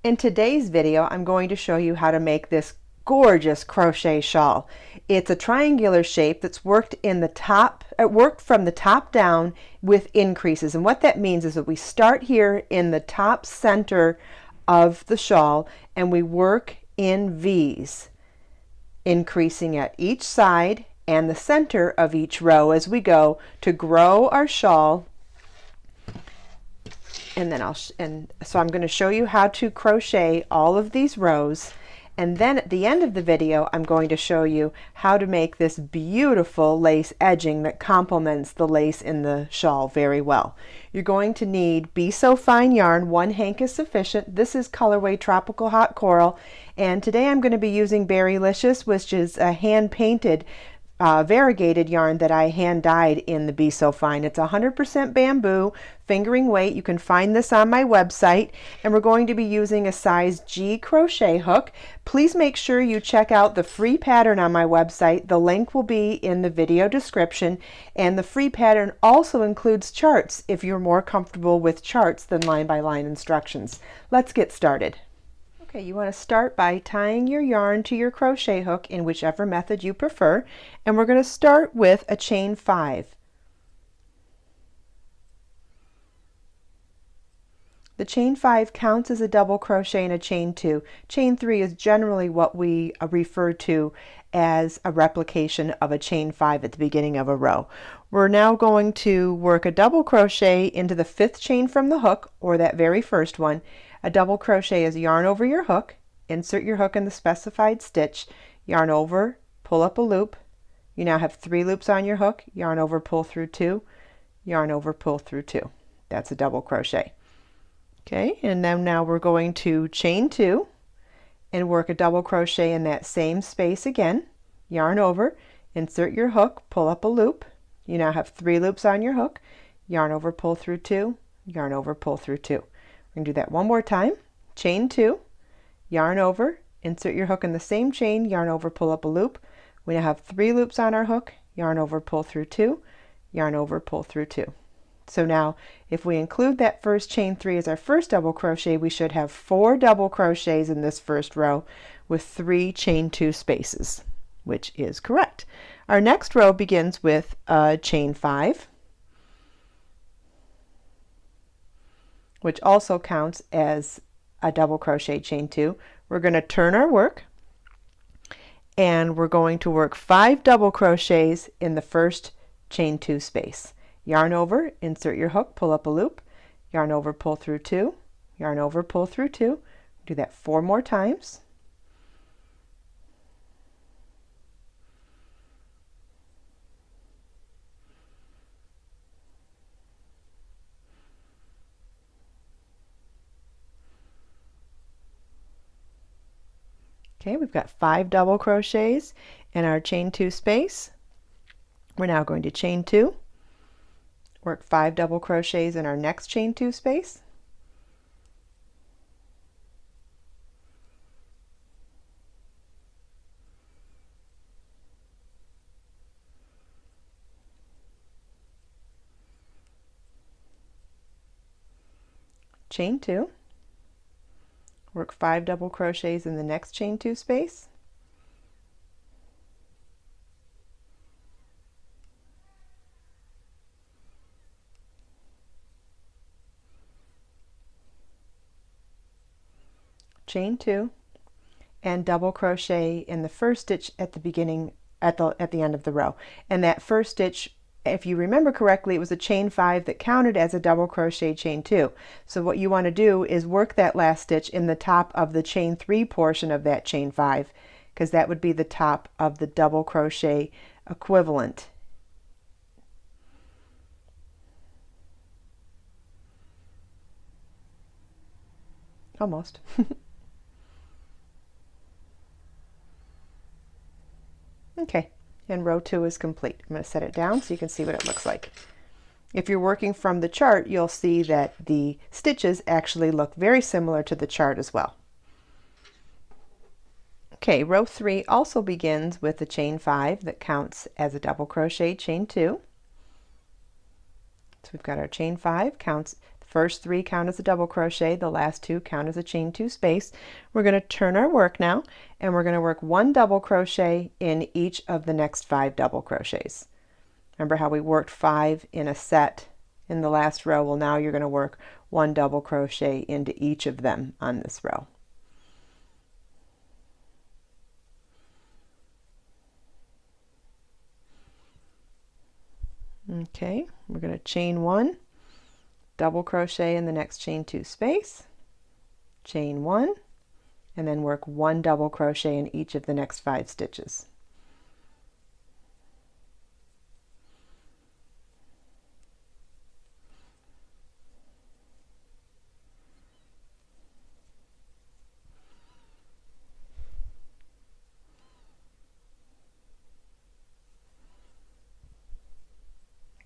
In today's video, I'm going to show you how to make this gorgeous crochet shawl. It's a triangular shape that's worked from the top down with increases. And what that means is that we start here in the top center of the shawl and we work in V's, increasing at each side and the center of each row as we go to grow our shawl. And then so I'm going to show you how to crochet all of these rows, and then at the end of the video I'm going to show you how to make this beautiful lace edging that complements the lace in the shawl very well. You're going to need Be So Fine yarn. 1 hank is sufficient. This is colorway Tropical Hot Coral, and today I'm going to be using Berrylicious, which is a hand-painted variegated yarn that I hand dyed in the Be So Fine. It's 100% bamboo, fingering weight. You can find this on my website, and we're going to be using a size G crochet hook. Please make sure you check out the free pattern on my website. The link will be in the video description, and the free pattern also includes charts if you're more comfortable with charts than line-by-line instructions. Let's get started. Okay, you want to start by tying your yarn to your crochet hook in whichever method you prefer, and we're going to start with a chain 5. The chain 5 counts as a double crochet in a chain 2. Chain 3 is generally what we refer to as a replication of a chain 5 at the beginning of a row. We're now going to work a double crochet into the 5th chain from the hook, or that very first one. A double crochet is yarn over your hook, insert your hook in the specified stitch, yarn over, pull up a loop. You now have 3 loops on your hook, yarn over, pull through 2, yarn over, pull through 2. That's a double crochet. Okay, and then now we're going to chain 2 and work a double crochet in that same space again, yarn over, insert your hook, pull up a loop. You now have 3 loops on your hook, yarn over, pull through 2, yarn over, pull through 2. We're going to do that one more time. Chain 2, yarn over, insert your hook in the same chain, yarn over, pull up a loop. We now have 3 loops on our hook, yarn over, pull through 2, yarn over, pull through 2. So now if we include that first chain 3 as our first double crochet, we should have 4 double crochets in this first row with 3 chain 2 spaces, which is correct. Our next row begins with a chain 5, which also counts as a double crochet chain 2. We're going to turn our work, and we're going to work 5 double crochets in the first chain 2 space. Yarn over, insert your hook, pull up a loop, yarn over, pull through 2, yarn over, pull through 2. Do that 4 more times. Okay, we've got 5 double crochets in our chain 2 space. We're now going to chain 2, work 5 double crochets in our next chain 2 space. Chain 2. Work 5 double crochets in the next chain 2 space. Chain 2 and double crochet in the first stitch at the beginning at the end of the row. And that first stitch, if you remember correctly, it was a chain 5 that counted as a double crochet chain 2. So what you want to do is work that last stitch in the top of the chain 3 portion of that chain 5, because that would be the top of the double crochet equivalent. Almost. Okay. And row 2 is complete. I'm going to set it down so you can see what it looks like. If you're working from the chart, you'll see that the stitches actually look very similar to the chart as well. Okay, row 3 also begins with a chain 5 that counts as a double crochet chain 2. So we've got our chain 5 counts. The First 3 count as a double crochet, the last 2 count as a chain 2 space. We're going to turn our work now, and we're going to work 1 double crochet in each of the next 5 double crochets. Remember how we worked 5 in a set in the last row? Well, now you're going to work 1 double crochet into each of them on this row. Okay, we're going to chain 1, double crochet in the next chain 2 space, chain 1, and then work 1 double crochet in each of the next 5 stitches.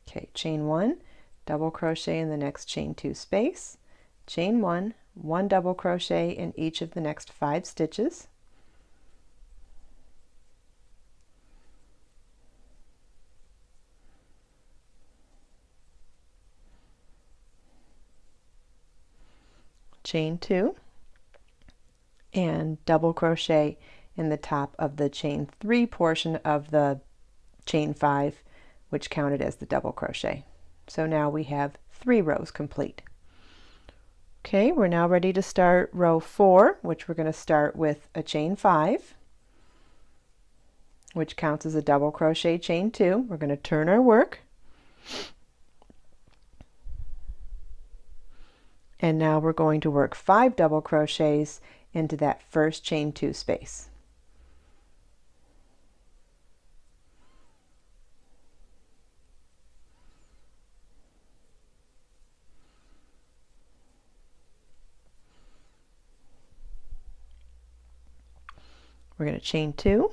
Okay, chain 1, double crochet in the next chain 2 space, chain 1, 1 double crochet in each of the next 5 stitches, chain 2, and double crochet in the top of the chain 3 portion of the chain 5, which counted as the double crochet. So now we have 3 rows complete. Okay, we're now ready to start row 4, which we're going to start with a chain 5, which counts as a double crochet chain 2. We're going to turn our work, and now we're going to work 5 double crochets into that first chain 2 space. We're going to chain 2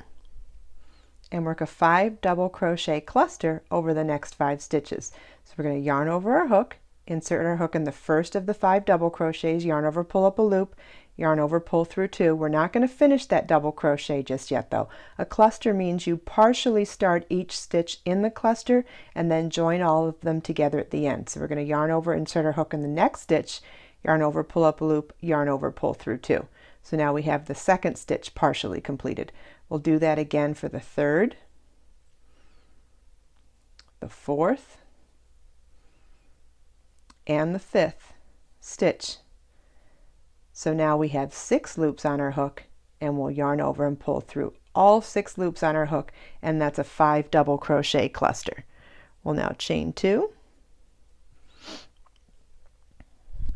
and work a 5 double crochet cluster over the next 5 stitches. So we're going to yarn over our hook, insert our hook in the first of the 5 double crochets, yarn over, pull up a loop, yarn over, pull through 2. We're not going to finish that double crochet just yet though. A cluster means you partially start each stitch in the cluster and then join all of them together at the end. So we're going to yarn over, insert our hook in the next stitch, yarn over, pull up a loop, yarn over, pull through 2. So now we have the second stitch partially completed. We'll do that again for the 3rd, the 4th, and the 5th stitch. So now we have 6 loops on our hook, and we'll yarn over and pull through all 6 loops on our hook, and that's a 5 double crochet cluster. We'll now chain 2,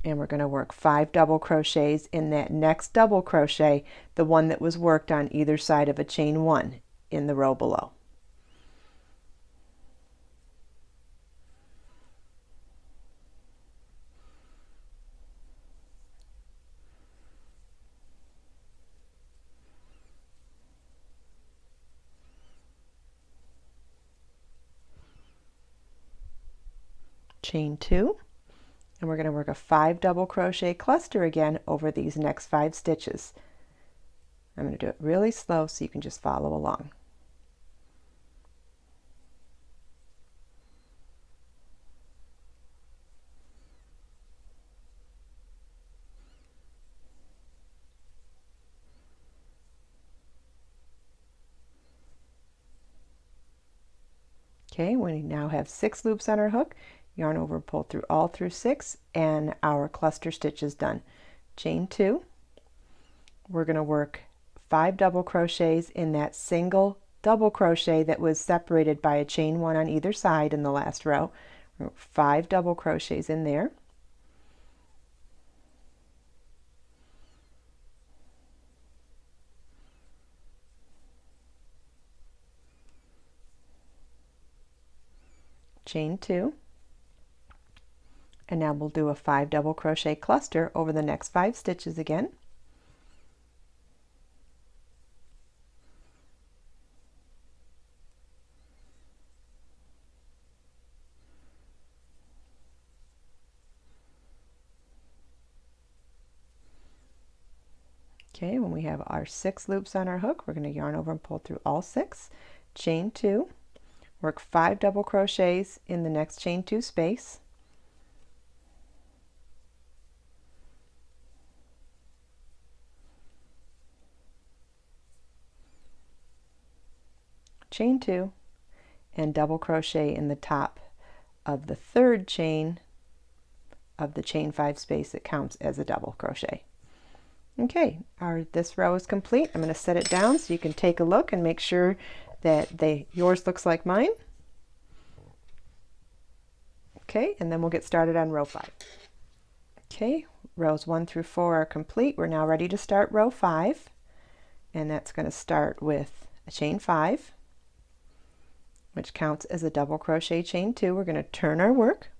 and we're going to work 5 double crochets in that next double crochet, the one that was worked on either side of a chain 1 in the row below. Chain 2, and we're going to work a 5 double crochet cluster again over these next 5 stitches. I'm going to do it really slow so you can just follow along. Okay, we now have 6 loops on our hook. Yarn over, pull through all through 6, and our cluster stitch is done. Chain 2. We're going to work 5 double crochets in that single double crochet that was separated by a chain 1 on either side in the last row. 5 double crochets in there. Chain 2. And now we'll do a 5 double crochet cluster over the next 5 stitches again. Okay, when we have our 6 loops on our hook, we're going to yarn over and pull through all 6, chain 2, work 5 double crochets in the next chain 2 space, chain 2, and double crochet in the top of the third chain of the chain 5 space that counts as a double crochet. Okay, this row is complete. I'm going to set it down so you can take a look and make sure that yours looks like mine. Okay, and then we'll get started on row 5. Okay, rows 1 through 4 are complete. We're now ready to start row 5, and that's going to start with a chain 5, which counts as a double crochet chain 2. We're going to turn our work,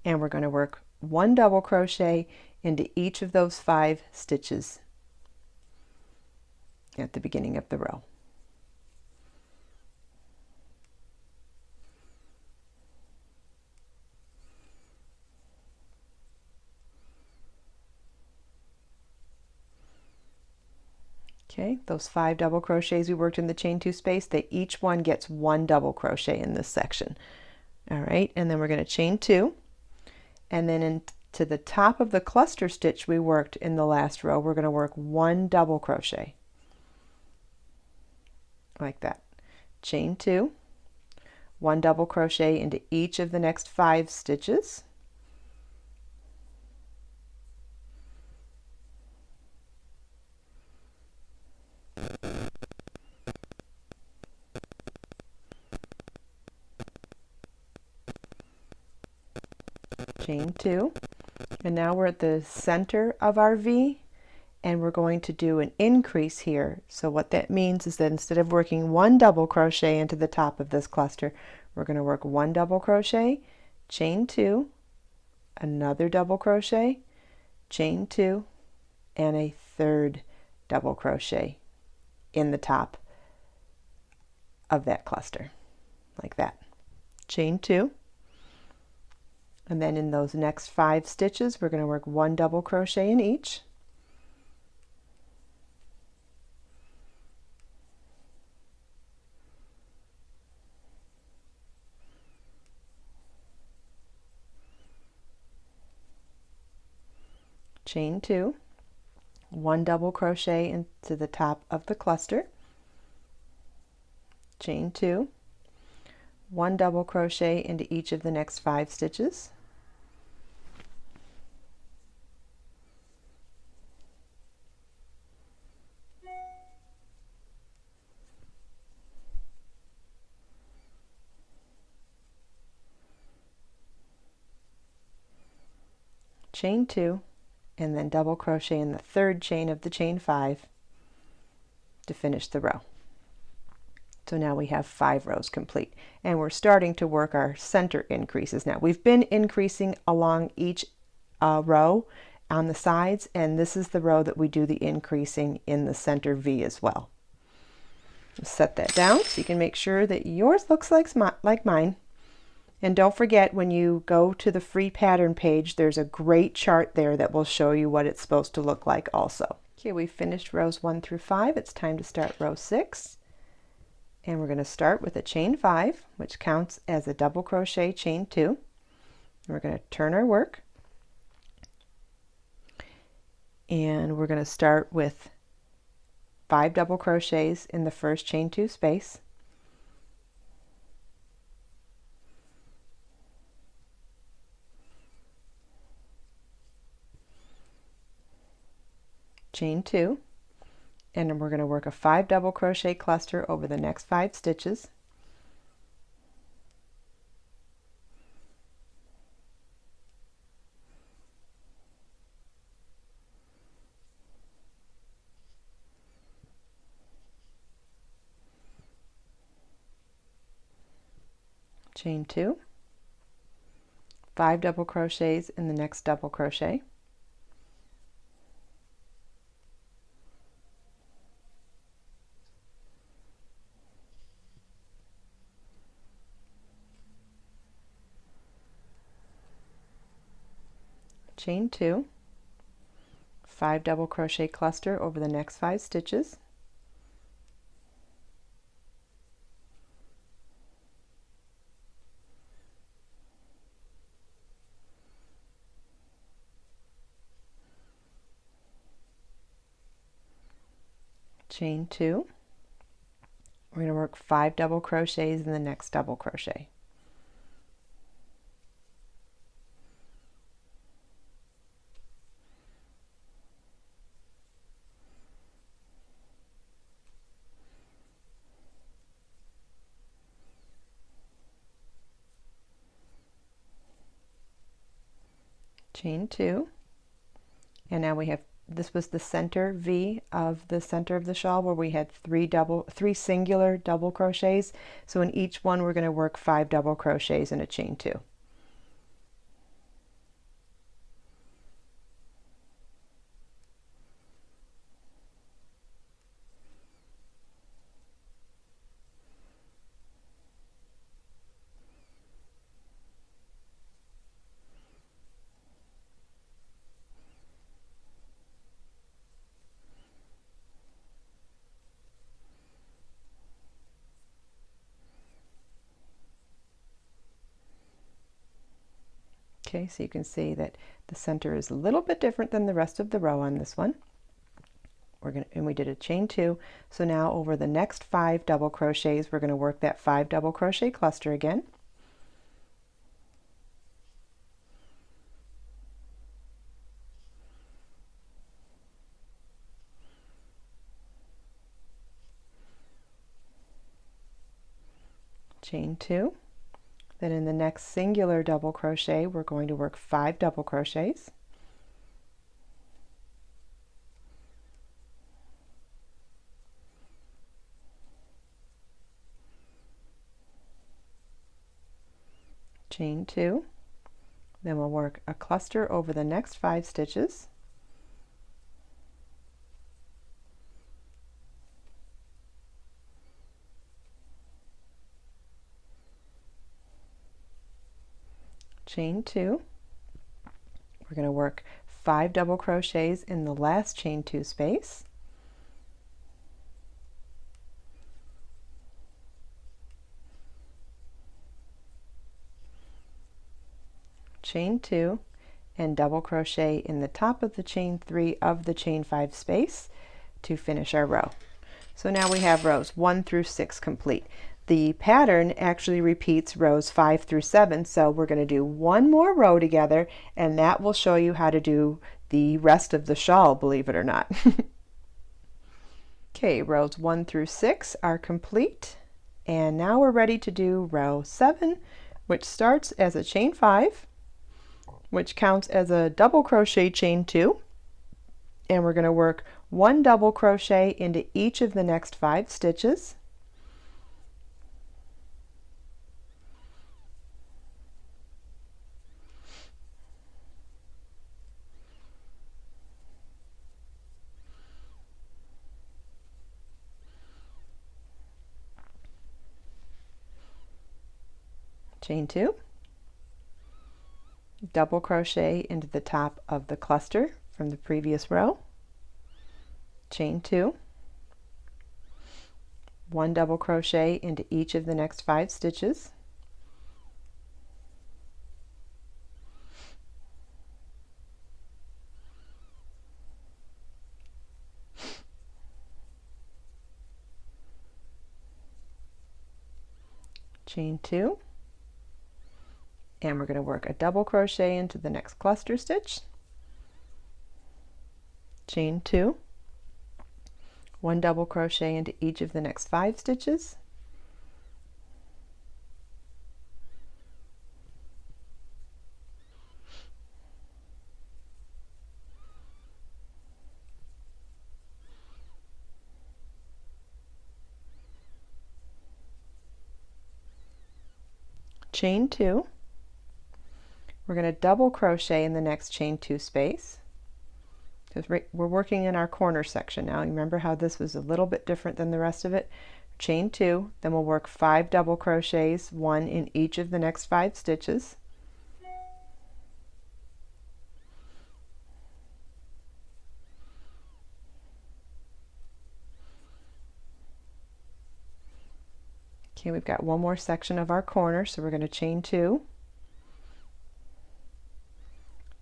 and we're going to work 1 double crochet into each of those 5 stitches at the beginning of the row. Okay, those 5 double crochets we worked in the chain 2 space, each one gets 1 double crochet in this section. All right, and then we're going to chain 2, and then into the top of the cluster stitch we worked in the last row, we're going to work 1 double crochet like that. Chain 2, 1 double crochet into each of the next 5 stitches. Chain 2, and now we're at the center of our V, and we're going to do an increase here. So what that means is that instead of working 1 double crochet into the top of this cluster, we're going to work 1 double crochet, chain 2, another double crochet, chain 2, and a third double crochet in the top of that cluster like that. Chain 2, and then in those next 5 stitches we're going to work 1 double crochet in each. Chain 2, 1 double crochet into the top of the cluster, chain 2, 1 double crochet into each of the next 5 stitches, chain 2, and then double crochet in the third chain of the chain 5 to finish the row. So now we have 5 rows complete, and we're starting to work our center increases now. We've been increasing along each row on the sides, and this is the row that we do the increasing in the center V as well. Set that down so you can make sure that yours looks like mine. And don't forget, when you go to the free pattern page, there's a great chart there that will show you what it's supposed to look like also. Okay, we've finished rows 1 through 5. It's time to start row 6. And we're going to start with a chain 5, which counts as a double crochet chain 2. And we're going to turn our work. And we're going to start with 5 double crochets in the first chain 2 space. Chain 2, and then we're going to work a 5 double crochet cluster over the next 5 stitches. Chain 2, 5 double crochets in the next double crochet. Chain 2, 5 double crochet cluster over the next 5 stitches. Chain 2, We're going to work 5 double crochets in the next double crochet. Chain 2, and now we have, this was the center V of the center of the shawl where we had three singular double crochets. So in each one we're going to work 5 double crochets and a chain 2. Okay, so you can see that the center is a little bit different than the rest of the row on this one. And we did a chain 2. So now over the next 5 double crochets, we're going to work that 5 double crochet cluster again. Chain 2. Then in the next singular double crochet, we're going to work 5 double crochets. Chain 2. Then we'll work a cluster over the next 5 stitches. Chain 2. We're going to work 5 double crochets in the last chain 2 space. Chain 2 and double crochet in the top of the chain 3 of the chain 5 space to finish our row. So now we have rows 1 through 6 complete. The pattern actually repeats rows 5 through 7, so we're going to do one more row together, and that will show you how to do the rest of the shawl, believe it or not. Okay, rows 1 through 6 are complete, and now we're ready to do row 7, which starts as a chain 5, which counts as a double crochet chain 2, and we're going to work 1 double crochet into each of the next 5 stitches. Chain 2, double crochet into the top of the cluster from the previous row, chain 2, 1 double crochet into each of the next 5 stitches, chain 2, and we're going to work a double crochet into the next cluster stitch, chain 2, 1 double crochet into each of the next 5 stitches, chain 2. We're going to double crochet in the next chain 2 space, because we're working in our corner section now. You remember how this was a little bit different than the rest of it? Chain 2, then we'll work 5 double crochets, 1 in each of the next 5 stitches. Okay, we've got one more section of our corner, so we're going to chain 2,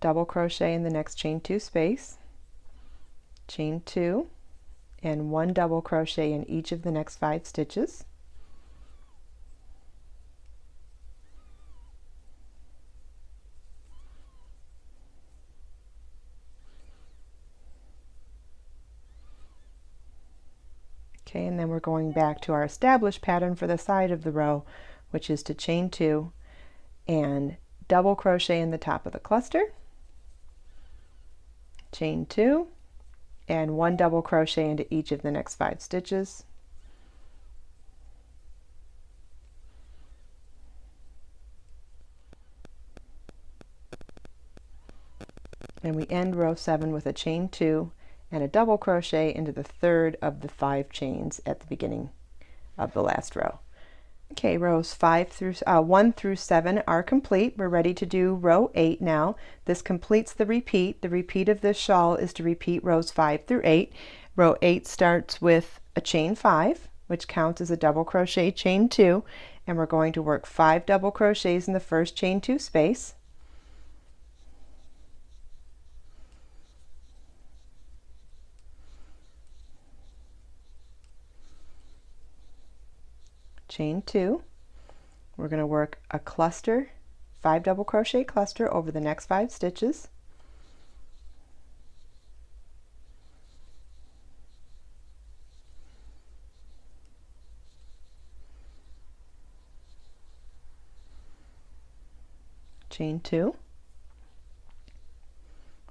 double crochet in the next chain 2 space, chain 2, and 1 double crochet in each of the next 5 stitches. Okay, and then we're going back to our established pattern for the side of the row, which is to chain 2 and double crochet in the top of the cluster, chain 2, and 1 double crochet into each of the next 5 stitches. And we end row 7 with a chain 2 and a double crochet into the third of the 5 chains at the beginning of the last row. Okay, rows 1 through 7 are complete. We're ready to do row 8 now. This completes the repeat. The repeat of this shawl is to repeat rows 5 through 8. Row 8 starts with a chain 5, which counts as a double crochet chain 2, and we're going to work 5 double crochets in the first chain 2 space. Chain 2. We're going to work a cluster, 5 double crochet cluster over the next 5 stitches. Chain 2.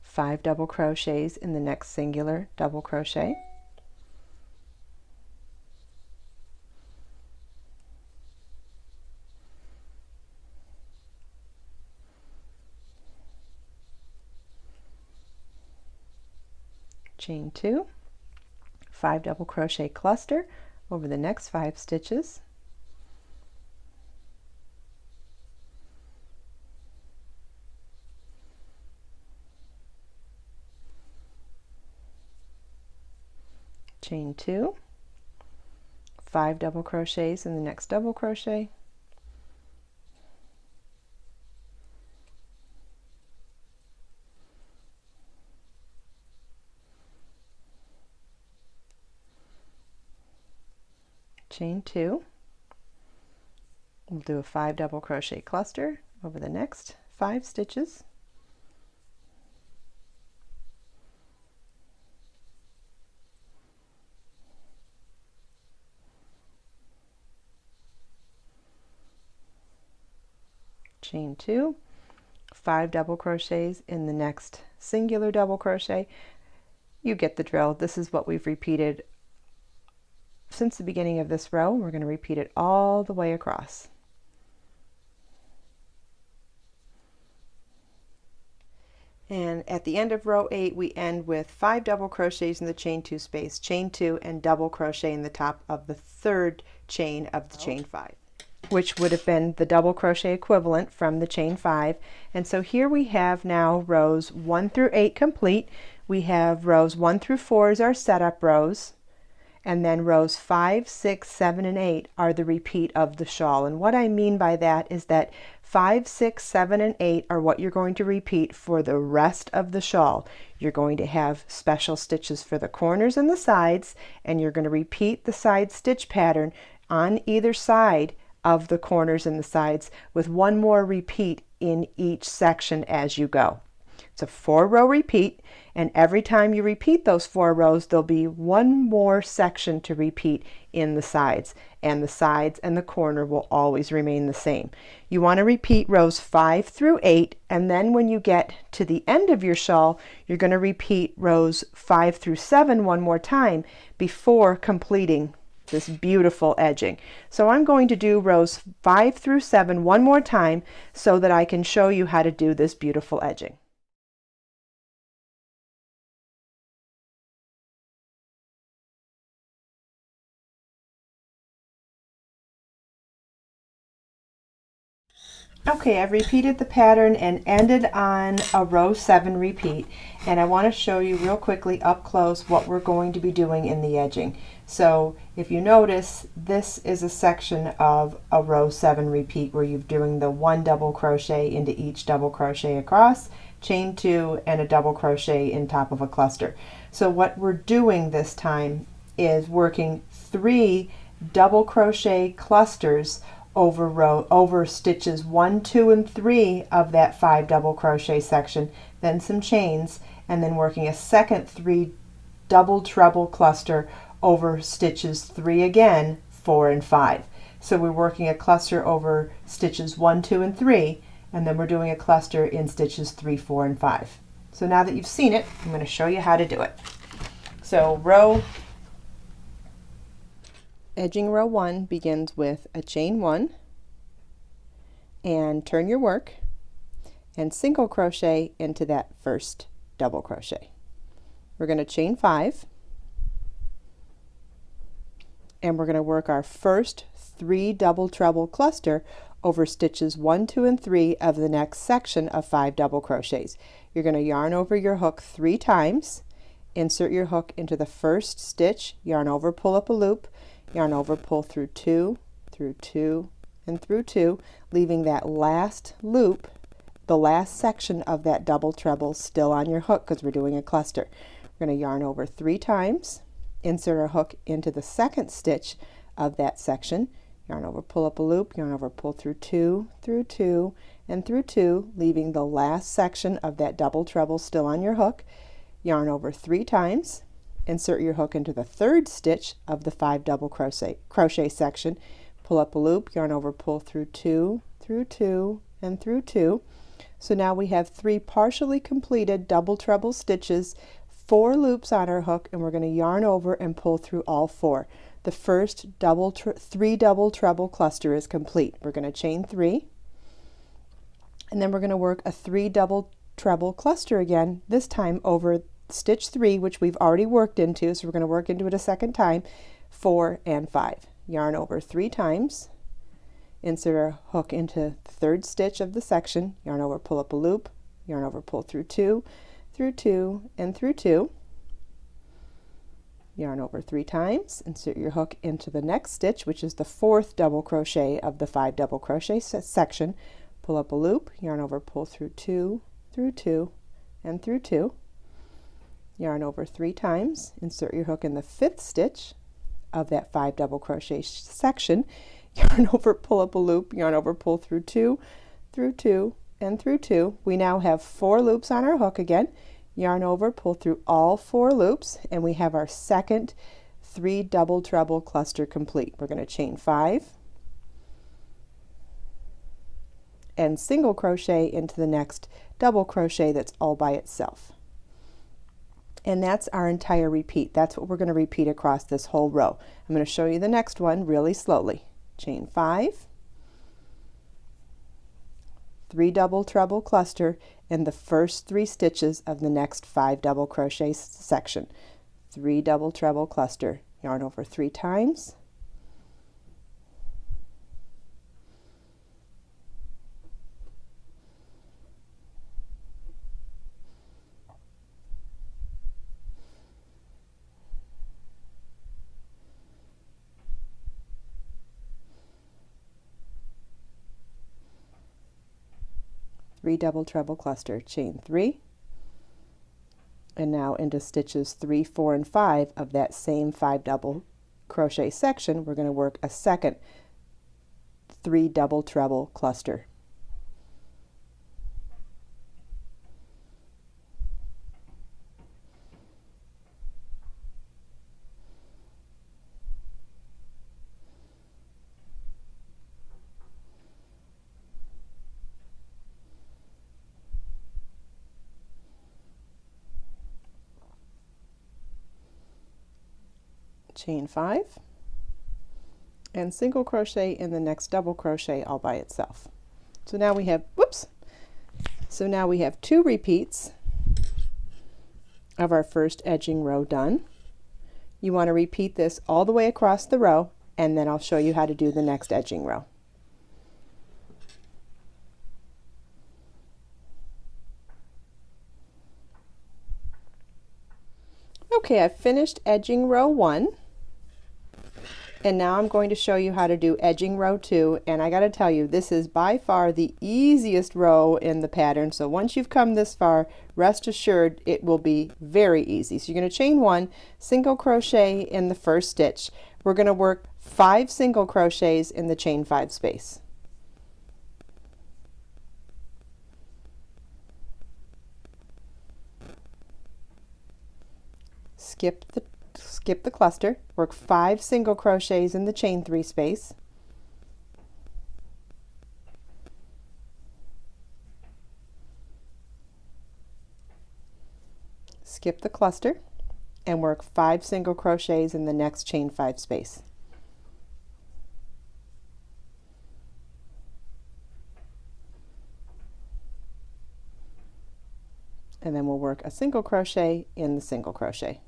5 double crochets in the next singular double crochet. Chain 2, 5 double crochet cluster over the next 5 stitches. Chain 2, 5 double crochets in the next double crochet. Chain 2. We'll do a 5 double crochet cluster over the next 5 stitches. Chain 2, 5 double crochets in the next singular double crochet. You get the drill. This is what we've repeated since the beginning of this row. We're going to repeat it all the way across. And at the end of row 8, we end with 5 double crochets in the chain 2 space, chain 2, and double crochet in the top of the third chain of the chain 5, which would have been the double crochet equivalent from the chain 5. And so here we have now rows 1 through 8 complete. We have rows 1 through 4 as our setup rows, and then rows 5, 6, 7, and 8 are the repeat of the shawl. And what I mean by that is that 5, 6, 7, and 8 are what you're going to repeat for the rest of the shawl. You're going to have special stitches for the corners and the sides, and you're going to repeat the side stitch pattern on either side of the corners and the sides with one more repeat in each section as you go. It's a 4-row repeat, and every time you repeat those 4 rows, there'll be one more section to repeat in the sides, and the sides and the corner will always remain the same. You want to repeat rows 5 through 8, and then when you get to the end of your shawl, you're going to repeat rows 5 through 7 one more time before completing this beautiful edging. So I'm going to do rows 5 through 7 one more time so that I can show you how to do this beautiful edging. Okay, I've repeated the pattern and ended on a row 7 repeat, and I want to show you real quickly up close what we're going to be doing in the edging. So if you notice, this is a section of a row 7 repeat where you're doing the 1 double crochet into each double crochet across, chain 2, and a double crochet in top of a cluster. So what we're doing this time is working 3 double crochet clusters over stitches 1, 2, and 3 of that 5 double crochet section, then some chains, and then working a second 3 double treble cluster over stitches 3 again, 4 and 5. So we're working a cluster over stitches 1, 2, and 3, and then we're doing a cluster in stitches 3, 4, and 5. So now that you've seen it, I'm going to show you how to do it. So edging row 1 begins with a chain 1 and turn your work and single crochet into that first double crochet. We're going to chain 5 and we're going to work our first 3 double treble cluster over stitches 1, 2, and 3 of the next section of 5 double crochets. You're going to yarn over your hook 3 times, insert your hook into the first stitch, yarn over, pull up a loop, yarn over, pull through 2, through 2, and through 2, leaving that last loop, the last section of that double treble still on your hook because we're doing a cluster. We're going to yarn over 3 times, insert our hook into the second stitch of that section, yarn over, pull up a loop, yarn over, pull through 2, through 2, and through 2, leaving the last section of that double treble still on your hook, yarn over 3 times, insert your hook into the third stitch of the 5 double crochet section, pull up a loop, yarn over, pull through 2, through 2, and through 2. So now we have 3 partially completed double treble stitches, 4 loops on our hook, and we're going to yarn over and pull through all 4. The first 3 double treble cluster is complete. We're going to chain 3, and then we're going to work a 3 double treble cluster again, this time over stitch 3, which we've already worked into, so we're going to work into it a second time, 4 and 5. Yarn over 3 times, insert our hook into the third stitch of the section, yarn over, pull up a loop, yarn over, pull through 2, through 2, and through 2. Yarn over 3 times, insert your hook into the next stitch, which is the 4th double crochet of the 5 double crochet section, pull up a loop, yarn over, pull through 2, through 2, and through 2. Yarn over 3 times, insert your hook in the 5th stitch of that 5 double crochet section, yarn over, pull up a loop, yarn over, pull through 2, through 2, and through 2. We now have 4 loops on our hook again, yarn over, pull through all 4 loops, and we have our second 3 double treble cluster complete. We're going to chain 5 and single crochet into the next double crochet that's all by itself. And that's our entire repeat. That's what we're going to repeat across this whole row. I'm going to show you the next one really slowly. Chain 5, 3 double treble cluster in the first 3 stitches of the next 5 double crochet section. 3 double treble cluster, yarn over 3 times, double treble cluster, chain 3, and now into stitches 3, 4, and 5 of that same 5 double crochet section, we're going to work a second 3 double treble cluster. Chain 5 and single crochet in the next double crochet all by itself. So now we have, so now we have 2 repeats of our first edging row done. You want to repeat this all the way across the row, and then I'll show you how to do the next edging row. Okay, I've finished edging row 1. And now I'm going to show you how to do edging row 2, and I got to tell you, this is by far the easiest row in the pattern. So once you've come this far, rest assured it will be very easy. So you're going to chain 1, single crochet in the first stitch. We're going to work 5 single crochets in the chain 5 space. Skip the cluster, work 5 single crochets in the chain 3 space, skip the cluster, and work 5 single crochets in the next chain 5 space. And then we'll work a single crochet in the single crochet.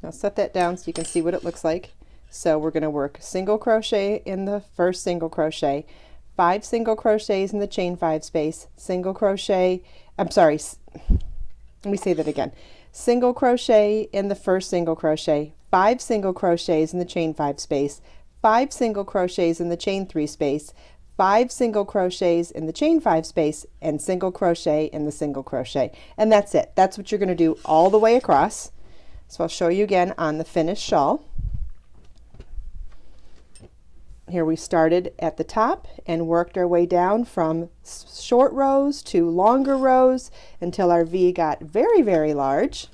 Now set that down so you can see what it looks like. So we're going to work single crochet in the first single crochet, 5 single crochets in the chain 5 space, single crochet, let me say that again. Single crochet in the first single crochet, 5 single crochets in the chain 5 space, 5 single crochets in the chain 3 space, 5 single crochets in the chain 5 space, and single crochet in the single crochet. And that's it. That's what you're going to do all the way across. So I'll show you again on the finished shawl. Here we started at the top and worked our way down from short rows to longer rows until our V got very, very large.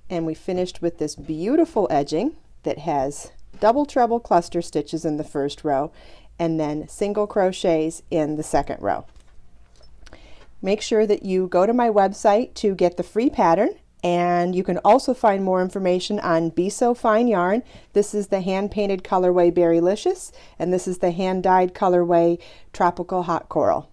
And we finished with this beautiful edging that has double treble cluster stitches in the first row and then single crochets in the second row. Make sure that you go to my website to get the free pattern, and you can also find more information on Be So Fine yarn. This is the hand-painted colorway Berrylicious, and this is the hand-dyed colorway Tropical Hot Coral.